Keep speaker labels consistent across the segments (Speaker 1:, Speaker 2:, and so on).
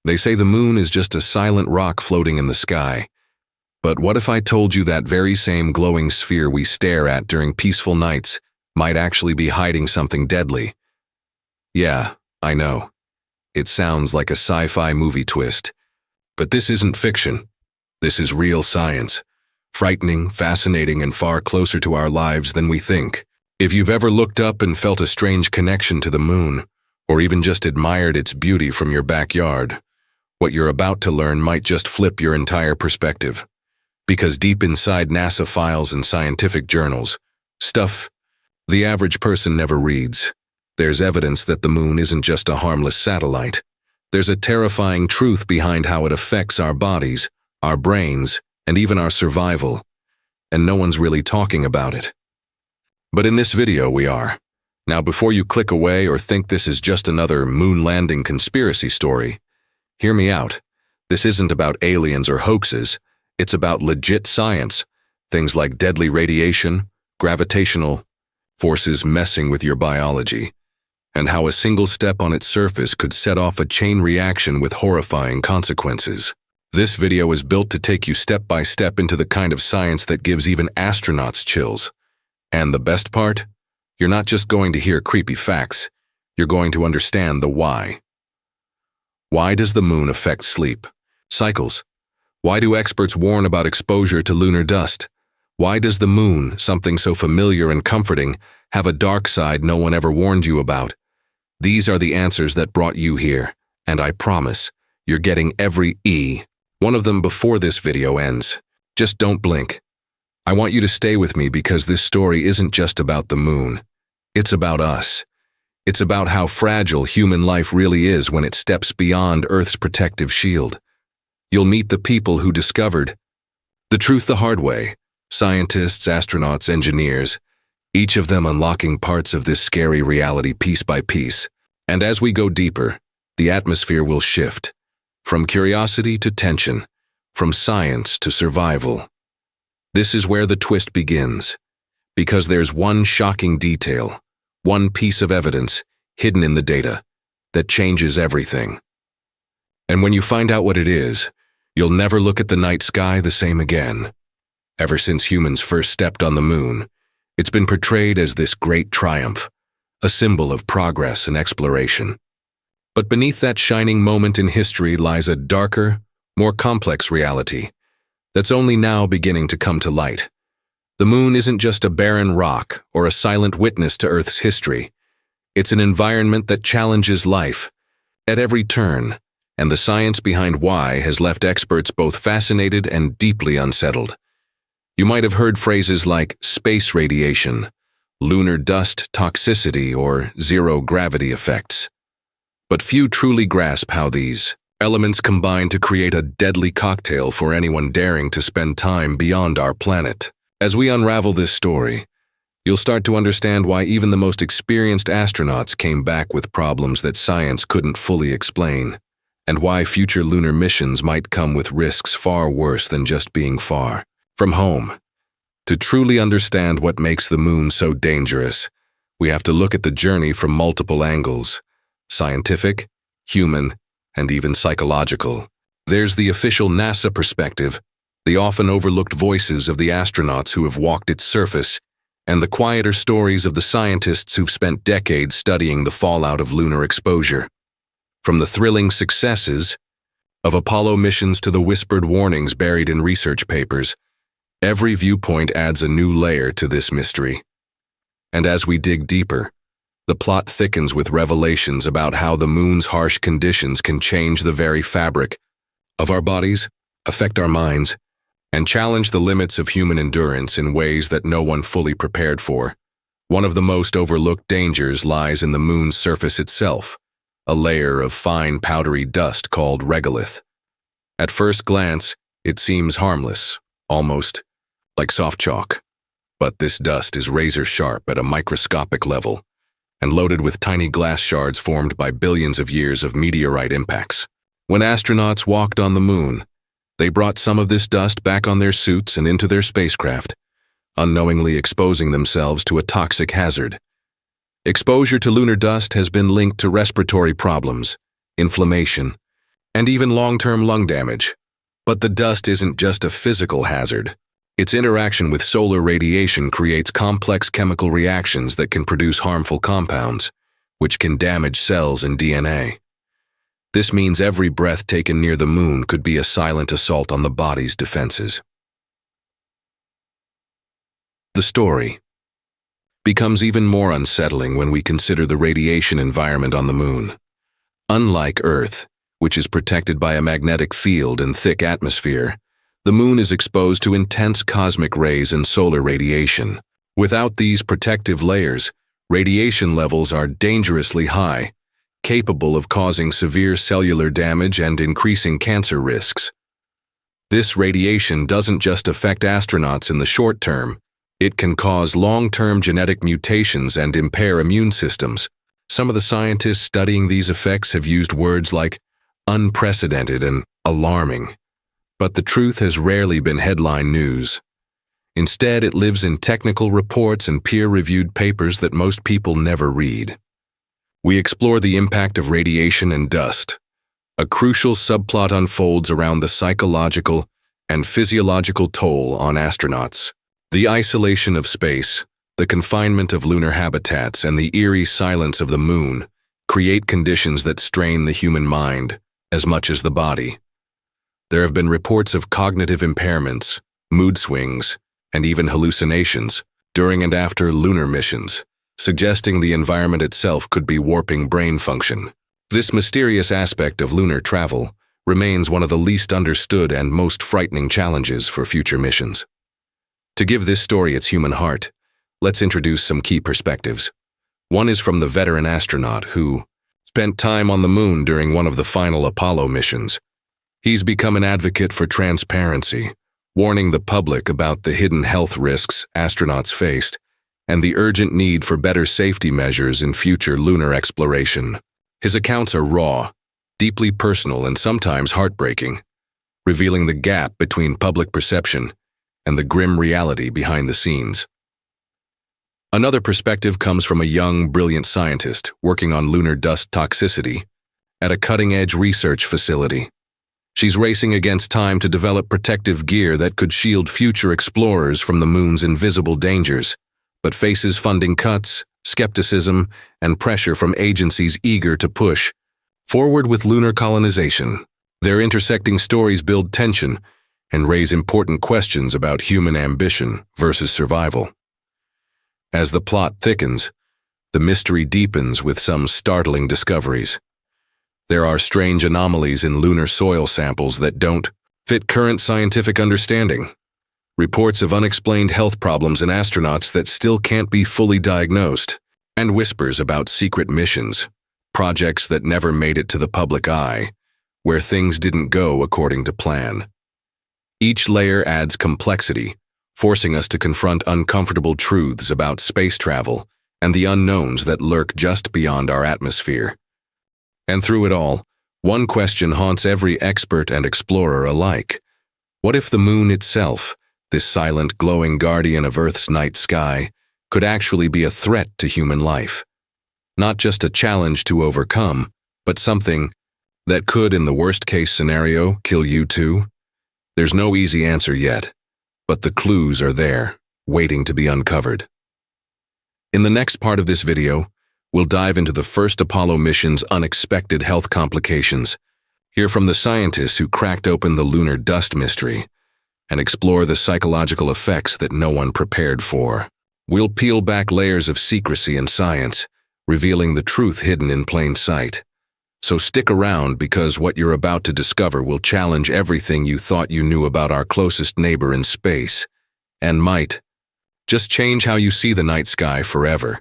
Speaker 1: They say the moon is just a silent rock floating in the sky. But what if I told you that very same glowing sphere we stare at during peaceful nights might actually be hiding something deadly? Yeah, I know. It sounds like a sci-fi movie twist. But this isn't fiction. This is real science. Frightening, fascinating, and far closer to our lives than we think. If you've ever looked up and felt a strange connection to the moon, or even just admired its beauty from your backyard, what you're about to learn might just flip your entire perspective. Because deep inside NASA files and scientific journals, stuff the average person never reads, there's evidence that the moon isn't just a harmless satellite. There's a terrifying truth behind how it affects our bodies, our brains, and even our survival. And no one's really talking about it. But in this video we are. Now before you click away or think this is just another moon landing conspiracy story, hear me out. This isn't about aliens or hoaxes. It's about legit science. Things like deadly radiation, gravitational forces messing with your biology, and how a single step on its surface could set off a chain reaction with horrifying consequences. This video is built to take you step by step into the kind of science that gives even astronauts chills. And the best part? You're not just going to hear creepy facts, you're going to understand the why. Why does the moon affect sleep cycles? Why do experts warn about exposure to lunar dust? Why does the moon, something so familiar and comforting, have a dark side no one ever warned you about? These are the answers that brought you here, and I promise, you're getting every one of them before this video ends. Just don't blink. I want you to stay with me because this story isn't just about the moon. It's about us. It's about how fragile human life really is when it steps beyond Earth's protective shield. You'll meet the people who discovered the truth the hard way. Scientists, astronauts, engineers, each of them unlocking parts of this scary reality piece by piece. And as we go deeper, the atmosphere will shift. From curiosity to tension, from science to survival. This is where the twist begins. Because there's one shocking detail, one piece of evidence hidden in the data that changes everything. And when you find out what it is, you'll never look at the night sky the same again. Ever since humans first stepped on the moon, it's been portrayed as this great triumph, a symbol of progress and exploration. But beneath that shining moment in history lies a darker, more complex reality that's only now beginning to come to light. The moon isn't just a barren rock or a silent witness to Earth's history. It's an environment that challenges life at every turn, and the science behind why has left experts both fascinated and deeply unsettled. You might have heard phrases like space radiation, lunar dust toxicity, or zero-gravity effects. But few truly grasp how these elements combine to create a deadly cocktail for anyone daring to spend time beyond our planet. As we unravel this story, you'll start to understand why even the most experienced astronauts came back with problems that science couldn't fully explain, and why future lunar missions might come with risks far worse than just being far from home. To truly understand what makes the moon so dangerous, we have to look at the journey from multiple angles: scientific, human, and even psychological. There's the official NASA perspective, the often overlooked voices of the astronauts who have walked its surface, and the quieter stories of the scientists who've spent decades studying the fallout of lunar exposure. From the thrilling successes of Apollo missions to the whispered warnings buried in research papers, every viewpoint adds a new layer to this mystery. And as we dig deeper, the plot thickens with revelations about how the moon's harsh conditions can change the very fabric of our bodies, affect our minds, and challenge the limits of human endurance in ways that no one fully prepared for. One of the most overlooked dangers lies in the moon's surface itself, a layer of fine powdery dust called regolith. At first glance, it seems harmless, almost like soft chalk. But this dust is razor sharp at a microscopic level, and loaded with tiny glass shards formed by billions of years of meteorite impacts. When astronauts walked on the moon, they brought some of this dust back on their suits and into their spacecraft, unknowingly exposing themselves to a toxic hazard. Exposure to lunar dust has been linked to respiratory problems, inflammation, and even long-term lung damage. But the dust isn't just a physical hazard. Its interaction with solar radiation creates complex chemical reactions that can produce harmful compounds, which can damage cells and DNA. This means every breath taken near the moon could be a silent assault on the body's defenses. The story becomes even more unsettling when we consider the radiation environment on the moon. Unlike Earth, which is protected by a magnetic field and thick atmosphere, the moon is exposed to intense cosmic rays and solar radiation. Without these protective layers, radiation levels are dangerously high, capable of causing severe cellular damage and increasing cancer risks. This radiation doesn't just affect astronauts in the short term. It can cause long-term genetic mutations and impair immune systems. Some of the scientists studying these effects have used words like unprecedented and alarming. But the truth has rarely been headline news. Instead, it lives in technical reports and peer-reviewed papers that most people never read. We explore the impact of radiation and dust. A crucial subplot unfolds around the psychological and physiological toll on astronauts. The isolation of space, the confinement of lunar habitats, and the eerie silence of the moon create conditions that strain the human mind as much as the body. There have been reports of cognitive impairments, mood swings, and even hallucinations during and after lunar missions, suggesting the environment itself could be warping brain function. This mysterious aspect of lunar travel remains one of the least understood and most frightening challenges for future missions. To give this story its human heart, let's introduce some key perspectives. One is from the veteran astronaut who spent time on the moon during one of the final Apollo missions. He's become an advocate for transparency, warning the public about the hidden health risks astronauts faced and the urgent need for better safety measures in future lunar exploration. His accounts are raw, deeply personal, and sometimes heartbreaking, revealing the gap between public perception and the grim reality behind the scenes. Another perspective comes from a young, brilliant scientist working on lunar dust toxicity at a cutting-edge research facility. She's racing against time to develop protective gear that could shield future explorers from the moon's invisible dangers, but faces funding cuts, skepticism, and pressure from agencies eager to push forward with lunar colonization. Their intersecting stories build tension and raise important questions about human ambition versus survival. As the plot thickens, the mystery deepens with some startling discoveries. There are strange anomalies in lunar soil samples that don't fit current scientific understanding. Reports of unexplained health problems in astronauts that still can't be fully diagnosed, and whispers about secret missions, projects that never made it to the public eye, where things didn't go according to plan. Each layer adds complexity, forcing us to confront uncomfortable truths about space travel and the unknowns that lurk just beyond our atmosphere. And through it all, one question haunts every expert and explorer alike. What if the moon itself, this silent, glowing guardian of Earth's night sky, could actually be a threat to human life? Not just a challenge to overcome, but something that could, in the worst-case scenario, kill you too? There's no easy answer yet, but the clues are there, waiting to be uncovered. In the next part of this video, we'll dive into the first Apollo mission's unexpected health complications, hear from the scientists who cracked open the lunar dust mystery, and explore the psychological effects that no one prepared for. We'll peel back layers of secrecy and science, revealing the truth hidden in plain sight. So stick around, because what you're about to discover will challenge everything you thought you knew about our closest neighbor in space, and might just change how you see the night sky forever.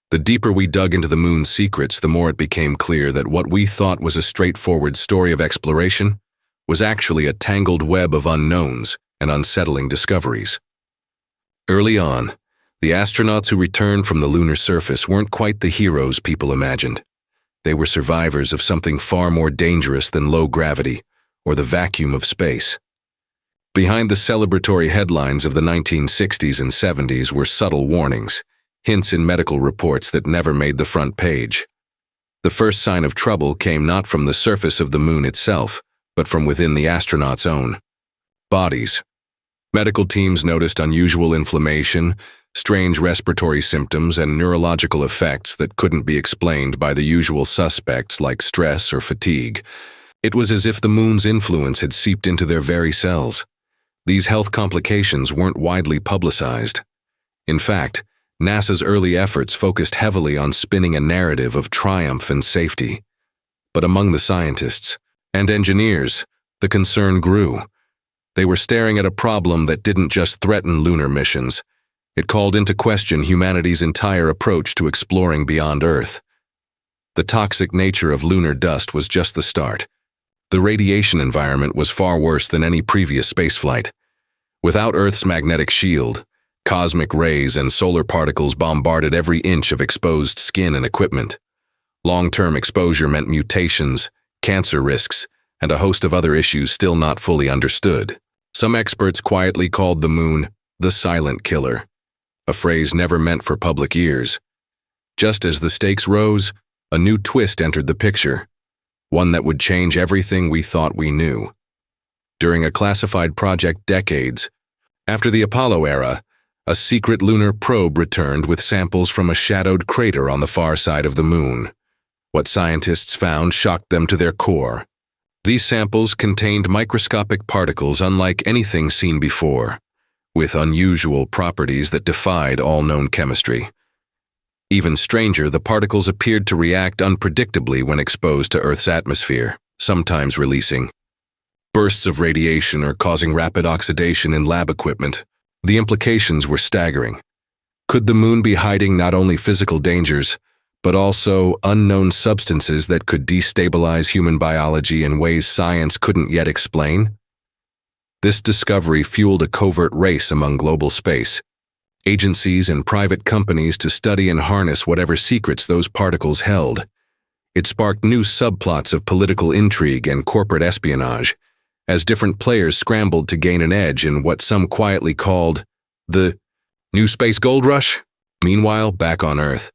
Speaker 1: The deeper we dug into the moon's secrets, the more it became clear that what we thought was a straightforward story of exploration was actually a tangled web of unknowns and unsettling discoveries. Early on, the astronauts who returned from the lunar surface weren't quite the heroes people imagined. They were survivors of something far more dangerous than low gravity or the vacuum of space. Behind the celebratory headlines of the 1960s and 70s were subtle warnings, hints in medical reports that never made the front page. The first sign of trouble came not from the surface of the moon itself, but from within the astronauts' own bodies. Medical teams noticed unusual inflammation, strange respiratory symptoms, and neurological effects that couldn't be explained by the usual suspects like stress or fatigue. It was as if the moon's influence had seeped into their very cells. These health complications weren't widely publicized. In fact, NASA's early efforts focused heavily on spinning a narrative of triumph and safety. But among the scientists and engineers, the concern grew. They were staring at a problem that didn't just threaten lunar missions. It called into question humanity's entire approach to exploring beyond Earth. The toxic nature of lunar dust was just the start. The radiation environment was far worse than any previous spaceflight. Without Earth's magnetic shield, cosmic rays and solar particles bombarded every inch of exposed skin and equipment. Long-term exposure meant mutations, cancer risks, and a host of other issues still not fully understood. Some experts quietly called the moon the silent killer, a phrase never meant for public ears. Just as the stakes rose, a new twist entered the picture, one that would change everything we thought we knew. During a classified project decades after the Apollo era, a secret lunar probe returned with samples from a shadowed crater on the far side of the moon. What scientists found shocked them to their core. These samples contained microscopic particles unlike anything seen before, with unusual properties that defied all known chemistry. Even stranger, the particles appeared to react unpredictably when exposed to Earth's atmosphere, sometimes releasing bursts of radiation or causing rapid oxidation in lab equipment. The implications were staggering. Could the moon be hiding not only physical dangers, but also unknown substances that could destabilize human biology in ways science couldn't yet explain? This discovery fueled a covert race among global space agencies and private companies to study and harness whatever secrets those particles held. It sparked new subplots of political intrigue and corporate espionage, as different players scrambled to gain an edge in what some quietly called the new space gold rush. Meanwhile, back on Earth,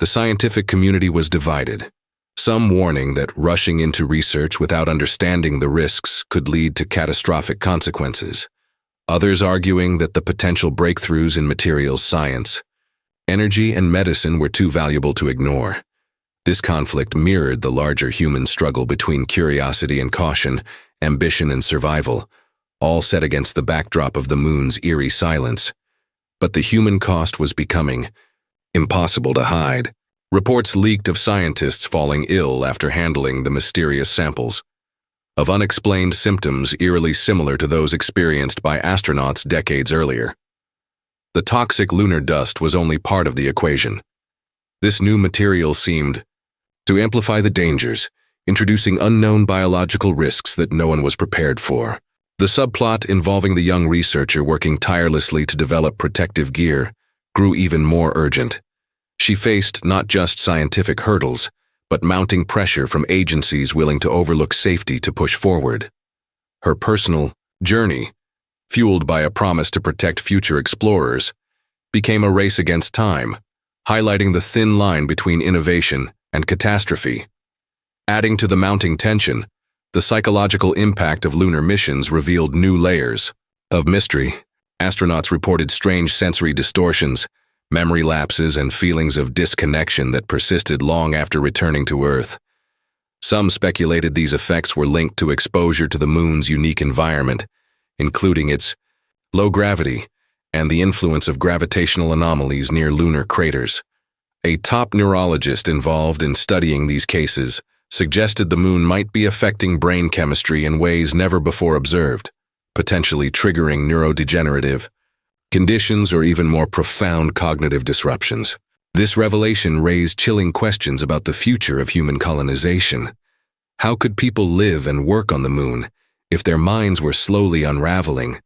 Speaker 1: the scientific community was divided, some warning that rushing into research without understanding the risks could lead to catastrophic consequences, others arguing that the potential breakthroughs in materials science, energy, and medicine were too valuable to ignore. This conflict mirrored the larger human struggle between curiosity and caution, ambition and survival, all set against the backdrop of the moon's eerie silence. But the human cost was becoming impossible to hide. Reports leaked of scientists falling ill after handling the mysterious samples, of unexplained symptoms eerily similar to those experienced by astronauts decades earlier. The toxic lunar dust was only part of the equation. This new material seemed to amplify the dangers, introducing unknown biological risks that no one was prepared for. The subplot involving the young researcher working tirelessly to develop protective gear grew even more urgent. She faced not just scientific hurdles, but mounting pressure from agencies willing to overlook safety to push forward. Her personal journey, fueled by a promise to protect future explorers, became a race against time, highlighting the thin line between innovation and catastrophe. Adding to the mounting tension, the psychological impact of lunar missions revealed new layers of mystery. Astronauts reported strange sensory distortions, memory lapses, and feelings of disconnection that persisted long after returning to Earth. Some speculated these effects were linked to exposure to the moon's unique environment, including its low gravity and the influence of gravitational anomalies near lunar craters. A top neurologist involved in studying these cases suggested the moon might be affecting brain chemistry in ways never before observed, potentially triggering neurodegenerative conditions or even more profound cognitive disruptions. This revelation raised chilling questions about the future of human colonization. How could people live and work on the moon if their minds were slowly unraveling?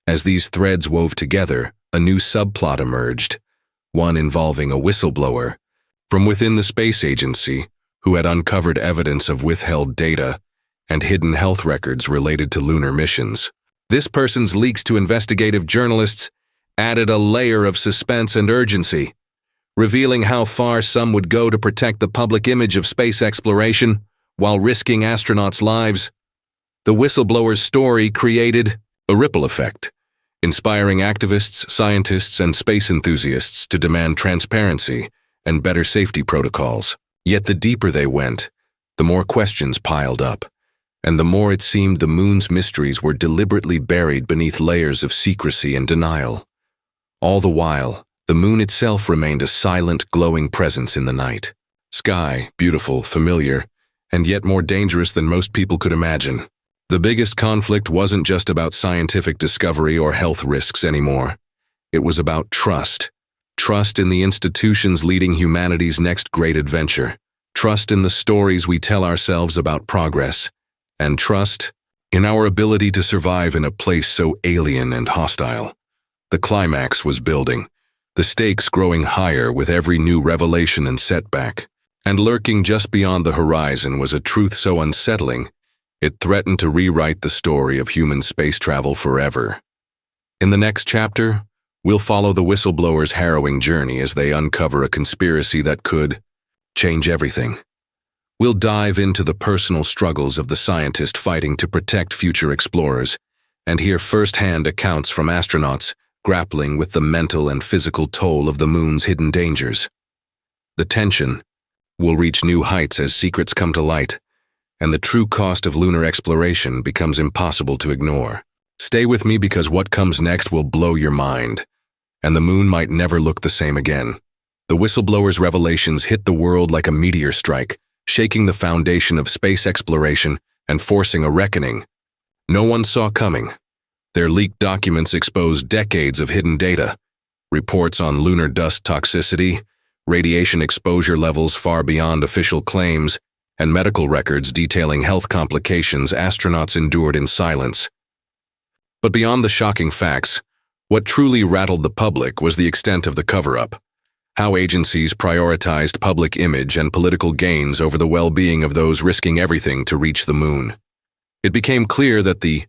Speaker 1: As these threads wove together, a new subplot emerged, one involving a whistleblower from within the space agency who had uncovered evidence of withheld data and hidden health records related to lunar missions. This person's leaks to investigative journalists added a layer of suspense and urgency. revealing how far some would go to protect the public image of space exploration while risking astronauts' lives. The whistleblower's story created a ripple effect, inspiring activists, scientists, and space enthusiasts to demand transparency and better safety protocols. Yet the deeper they went, the more questions piled up, and the more it seemed the moon's mysteries were deliberately buried beneath layers of secrecy and denial. All the while, the moon itself remained a silent, glowing presence in the night sky, beautiful, familiar, and yet more dangerous than most people could imagine. The biggest conflict wasn't just about scientific discovery or health risks anymore. It was about trust. Trust in the institutions leading humanity's next great adventure. Trust in the stories we tell ourselves about progress. And trust in our ability to survive in a place so alien and hostile. The climax was building, the stakes growing higher with every new revelation and setback. And lurking just beyond the horizon was a truth so unsettling, it threatened to rewrite the story of human space travel forever. In the next chapter, we'll follow the whistleblower's harrowing journey as they uncover a conspiracy that could change everything. We'll dive into the personal struggles of the scientist fighting to protect future explorers and hear firsthand accounts from astronauts grappling with the mental and physical toll of the moon's hidden dangers. The tension will reach new heights as secrets come to light, and the true cost of lunar exploration becomes impossible to ignore. Stay with me because what comes next will blow your mind, and the moon might never look the same again. The whistleblower's revelations hit the world like a meteor strike, shaking the foundation of space exploration and forcing a reckoning no one saw coming. Their leaked documents exposed decades of hidden data, reports on lunar dust toxicity, radiation exposure levels far beyond official claims, and medical records detailing health complications astronauts endured in silence. But beyond the shocking facts, what truly rattled the public was the extent of the cover-up, how agencies prioritized public image and political gains over the well-being of those risking everything to reach the moon. It became clear that the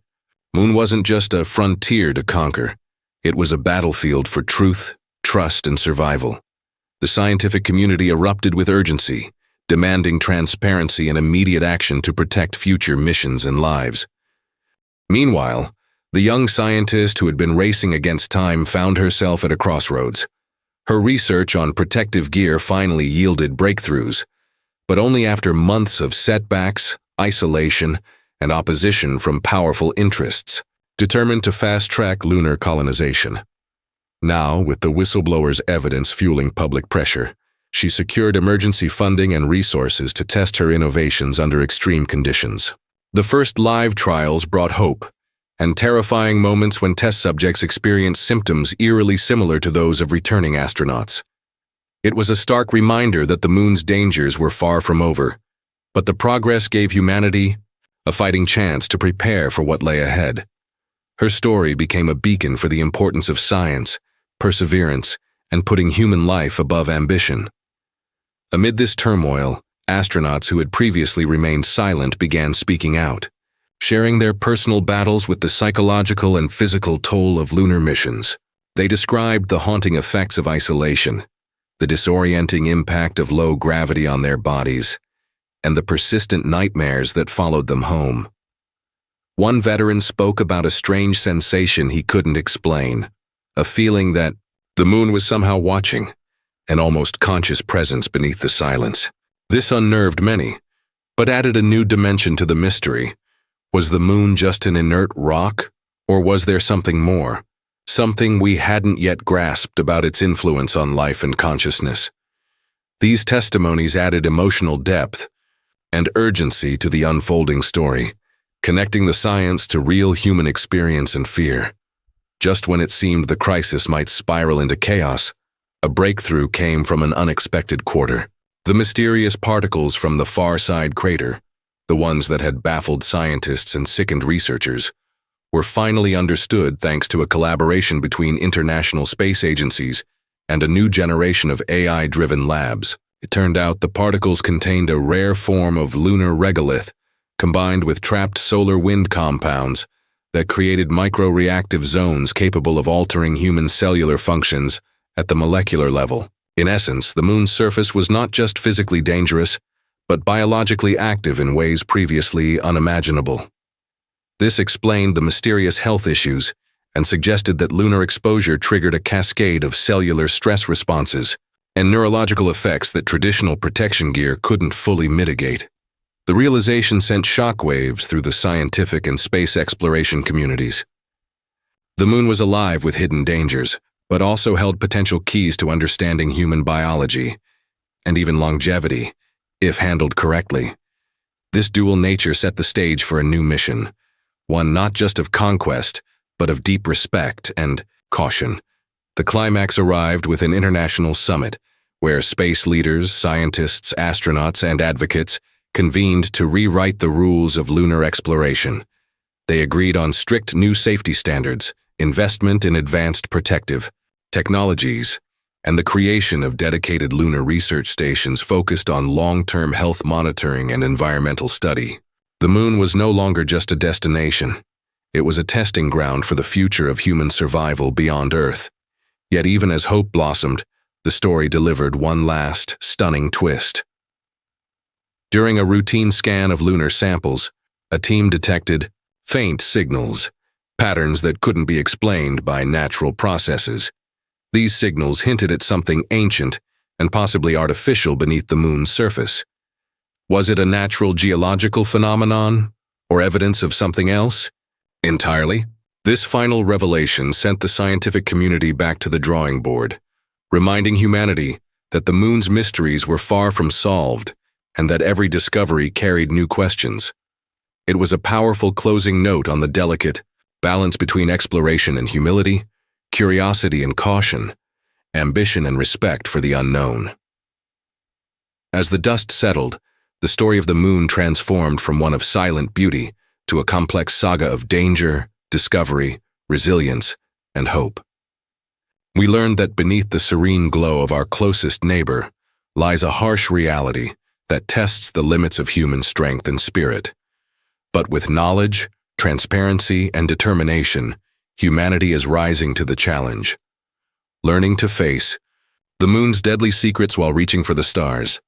Speaker 1: moon wasn't just a frontier to conquer, it was a battlefield for truth, trust, and survival. The scientific community erupted with urgency, demanding transparency and immediate action to protect future missions and lives. Meanwhile, the young scientist who had been racing against time found herself at a crossroads. Her research on protective gear finally yielded breakthroughs, but only after months of setbacks, isolation, and opposition from powerful interests, determined to fast-track lunar colonization. Now, with the whistleblower's evidence fueling public pressure, she secured emergency funding and resources to test her innovations under extreme conditions. The first live trials brought hope, and terrifying moments when test subjects experienced symptoms eerily similar to those of returning astronauts. It was a stark reminder that the moon's dangers were far from over, but the progress gave humanity a fighting chance to prepare for what lay ahead. Her story became a beacon for the importance of science, perseverance, and putting human life above ambition. Amid this turmoil, astronauts who had previously remained silent began speaking out, sharing their personal battles with the psychological and physical toll of lunar missions. They described the haunting effects of isolation, the disorienting impact of low gravity on their bodies, and the persistent nightmares that followed them home. One veteran spoke about a strange sensation he couldn't explain, a feeling that the moon was somehow watching, an almost conscious presence beneath the silence. This unnerved many, but added a new dimension to the mystery. Was the moon just an inert rock, or was there something more? Something we hadn't yet grasped about its influence on life and consciousness. These testimonies added emotional depth and urgency to the unfolding story, connecting the science to real human experience and fear. Just when it seemed the crisis might spiral into chaos, a breakthrough came from an unexpected quarter. The mysterious particles from the far side crater, the ones that had baffled scientists and sickened researchers, were finally understood thanks to a collaboration between international space agencies and a new generation of AI-driven labs. It turned out the particles contained a rare form of lunar regolith, combined with trapped solar wind compounds that created microreactive zones capable of altering human cellular functions at the molecular level. In essence, the moon's surface was not just physically dangerous, but biologically active in ways previously unimaginable. This explained the mysterious health issues and suggested that lunar exposure triggered a cascade of cellular stress responses and neurological effects that traditional protection gear couldn't fully mitigate. The realization sent shockwaves through the scientific and space exploration communities. The moon was alive with hidden dangers, but also held potential keys to understanding human biology and even longevity, if handled correctly. This dual nature set the stage for a new mission, one not just of conquest, but of deep respect and caution. The climax arrived with an international summit, where space leaders, scientists, astronauts, and advocates convened to rewrite the rules of lunar exploration. They agreed on strict new safety standards, investment in advanced protective technologies, and the creation of dedicated lunar research stations focused on long-term health monitoring and environmental study. The moon was no longer just a destination. It was a testing ground for the future of human survival beyond Earth. Yet even as hope blossomed, the story delivered one last, stunning twist. During a routine scan of lunar samples, a team detected faint signals, patterns that couldn't be explained by natural processes. These signals hinted at something ancient and possibly artificial beneath the moon's surface. Was it a natural geological phenomenon, or evidence of something else? Entirely? This final revelation sent the scientific community back to the drawing board, reminding humanity that the moon's mysteries were far from solved and that every discovery carried new questions. It was a powerful closing note on the delicate balance between exploration and humility, curiosity and caution, ambition and respect for the unknown. As the dust settled, the story of the moon transformed from one of silent beauty to a complex saga of danger, discovery, resilience, and hope. We learned that beneath the serene glow of our closest neighbor lies a harsh reality that tests the limits of human strength and spirit. But with knowledge, transparency, and determination, humanity is rising to the challenge, learning to face the moon's deadly secrets while reaching for the stars.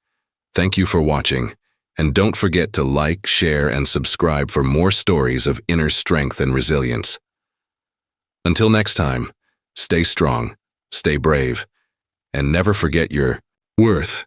Speaker 1: Thank you for watching, and don't forget to like, share, and subscribe for more stories of inner strength and resilience. Until next time, stay strong, stay brave, and never forget your worth.